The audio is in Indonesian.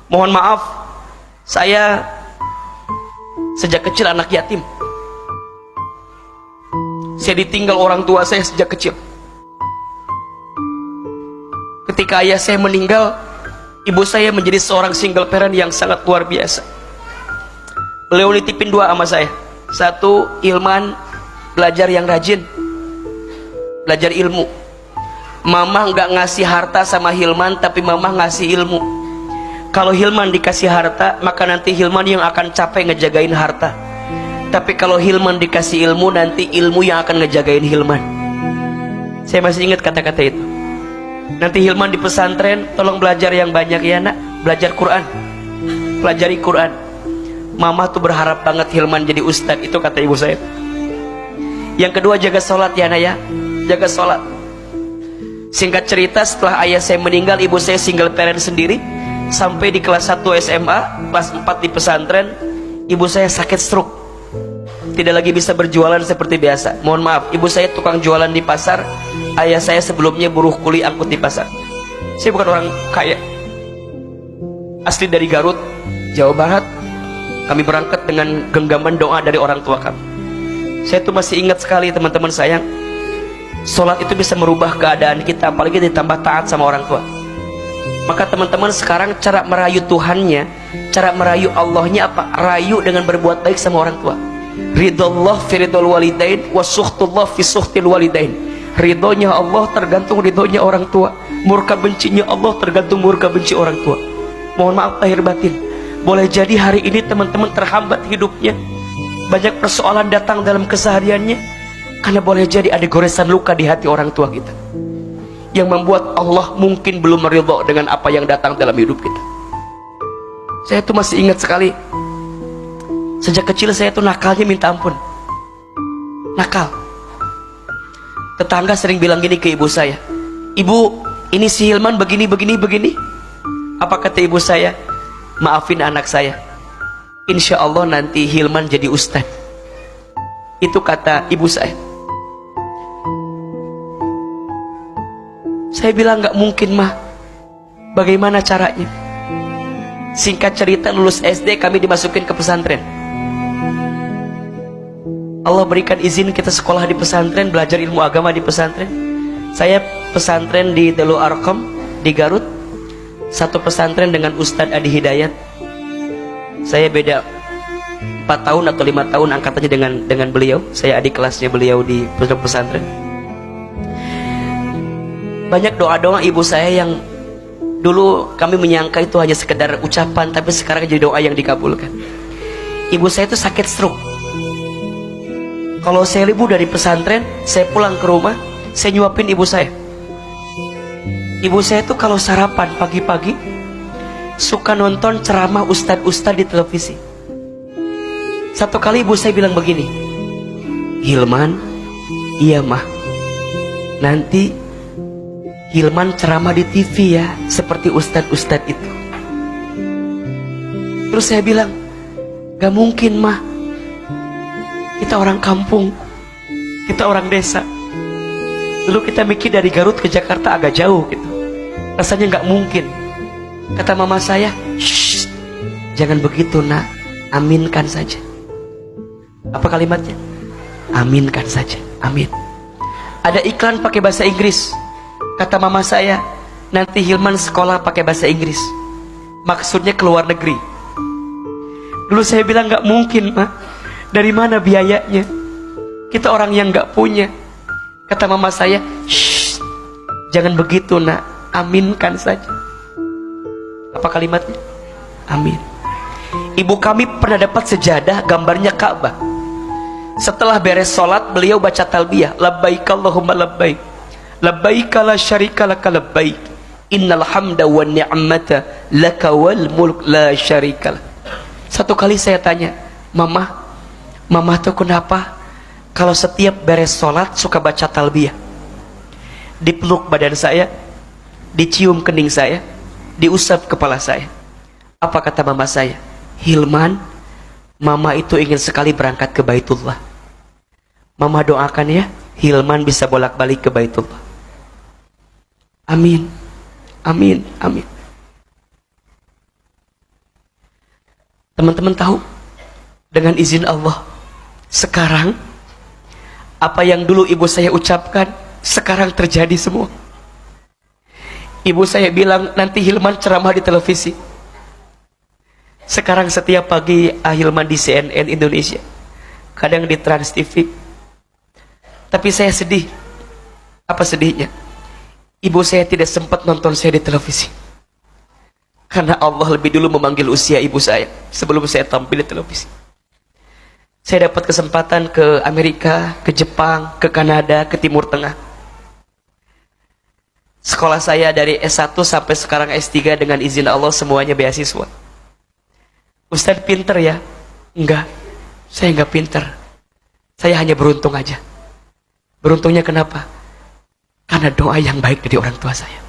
Mohon maaf, saya sejak kecil anak yatim. Saya ditinggal orang tua saya sejak kecil. Ketika ayah saya meninggal, ibu saya menjadi seorang single parent yang sangat luar biasa. Beliau nitipin dua sama saya. Satu, Hilman belajar yang rajin, belajar ilmu. Mama nggak ngasih harta sama Hilman, tapi mama ngasih ilmu. Kalau Hilman dikasih harta, maka nanti Hilman yang akan capek ngejagain harta. Tapi kalau Hilman dikasih ilmu, nanti ilmu yang akan ngejagain Hilman. Saya masih ingat kata-kata itu. Nanti Hilman di pesantren, tolong belajar yang banyak ya nak, belajar Quran, pelajari Quran. Mama tuh berharap banget Hilman jadi ustadz, itu kata ibu saya. Yang kedua, jaga sholat ya nak ya, jaga sholat. Singkat cerita, setelah ayah saya meninggal, ibu saya single parent sendiri. Sampai di kelas 1 SMA, kelas 4 di pesantren, ibu saya sakit stroke, tidak lagi bisa berjualan seperti biasa. Mohon maaf, ibu saya tukang jualan di pasar, ayah saya sebelumnya buruh kuli angkut di pasar. Saya bukan orang kaya, asli dari Garut, Jawa Barat. Kami berangkat dengan genggaman doa dari orang tua kami. Saya tuh masih ingat sekali teman-teman sayang, sholat itu bisa merubah keadaan kita, apalagi ditambah taat sama orang tua. Maka teman-teman sekarang cara merayu Tuhannya, cara merayu Allahnya apa? Rayu dengan berbuat baik sama orang tua. Ridullah fi ridul walidain wa sukhtullah fi sukhtil walidain. Ridhonya Allah tergantung ridhonya orang tua, murka bencinya Allah tergantung murka benci orang tua. Mohon maaf lahir batin, boleh jadi hari ini teman-teman terhambat hidupnya, banyak persoalan datang dalam kesehariannya, karena boleh jadi ada goresan luka di hati orang tua kita, yang membuat Allah mungkin belum meridho dengan apa yang datang dalam hidup kita. Saya tuh masih ingat sekali, sejak kecil saya tuh nakalnya minta ampun, nakal. Tetangga sering bilang gini ke ibu saya, ibu ini si Hilman begini. Apa kata ibu saya? Maafin anak saya, insya Allah nanti Hilman jadi ustadz. Itu kata ibu saya. Saya bilang nggak mungkin mah, bagaimana caranya? Singkat cerita, lulus SD kami dimasukin ke pesantren. Allah berikan izin kita sekolah di pesantren, belajar ilmu agama di pesantren. Saya pesantren di Darul Arqam di Garut, satu pesantren dengan Ustadz Adi Hidayat. Saya beda 4 tahun atau 5 tahun angkatannya dengan beliau. Saya adik kelasnya beliau di pesantren. Banyak doa-doa ibu saya yang dulu kami menyangka itu hanya sekedar ucapan, tapi sekarang jadi doa yang dikabulkan. Ibu saya itu sakit stroke. Kalau saya libur dari pesantren, saya pulang ke rumah, saya nyuapin ibu saya. Ibu saya itu kalau sarapan pagi-pagi suka nonton ceramah ustadz-ustadz di televisi. Satu kali ibu saya bilang begini, Hilman, iya mah, nanti Hilman ceramah di TV ya, seperti ustadz-ustadz itu. Terus saya bilang, gak mungkin mah, kita orang kampung, kita orang desa. Dulu kita mikir dari Garut ke Jakarta agak jauh gitu, rasanya gak mungkin. Kata mama saya, shh, jangan begitu nak, aminkan saja. Apa kalimatnya? Aminkan saja, amin. Ada iklan pakai bahasa Inggris. Kata mama saya, nanti Hilman sekolah pakai bahasa Inggris, maksudnya ke luar negeri. Dulu saya bilang gak mungkin mah, dari mana biayanya? Kita orang yang gak punya. Kata mama saya, shh, jangan begitu nak, aminkan saja. Apa kalimatnya? Amin. Ibu kami pernah dapat sejadah gambarnya Ka'bah. Setelah beres sholat, beliau baca talbiyah, labbaik Allahumma labbaik, labbaik la syarika laka labbaik, innal hamda wa ni'mata laka wal mulk la syarika lak. Satu kali saya tanya, mama tuh kenapa kalau setiap beres sholat suka baca talbiyah? Dipeluk badan saya, dicium kening saya, diusap kepala saya. Apa kata mama saya? Hilman, mama itu ingin sekali berangkat ke Baitullah. Mama doakan ya, Hilman bisa bolak-balik ke Baitullah. Amin, amin, amin. Teman-teman tahu, dengan izin Allah, sekarang apa yang dulu ibu saya ucapkan sekarang terjadi semua. Ibu saya bilang nanti Hilman ceramah di televisi. Sekarang setiap pagi Hilman di CNN Indonesia, kadang di Trans TV. Tapi saya sedih. Apa sedihnya? Ibu saya tidak sempat nonton saya di televisi, karena Allah lebih dulu memanggil usia ibu saya sebelum saya tampil di televisi. Saya dapat kesempatan ke Amerika, ke Jepang, ke Kanada, ke Timur Tengah. Sekolah saya dari S1 sampai sekarang S3 dengan izin Allah semuanya beasiswa. Ustadz pinter ya? Enggak, saya enggak pinter. Saya hanya beruntung aja. Beruntungnya kenapa? Karena doa yang baik dari orang tua saya.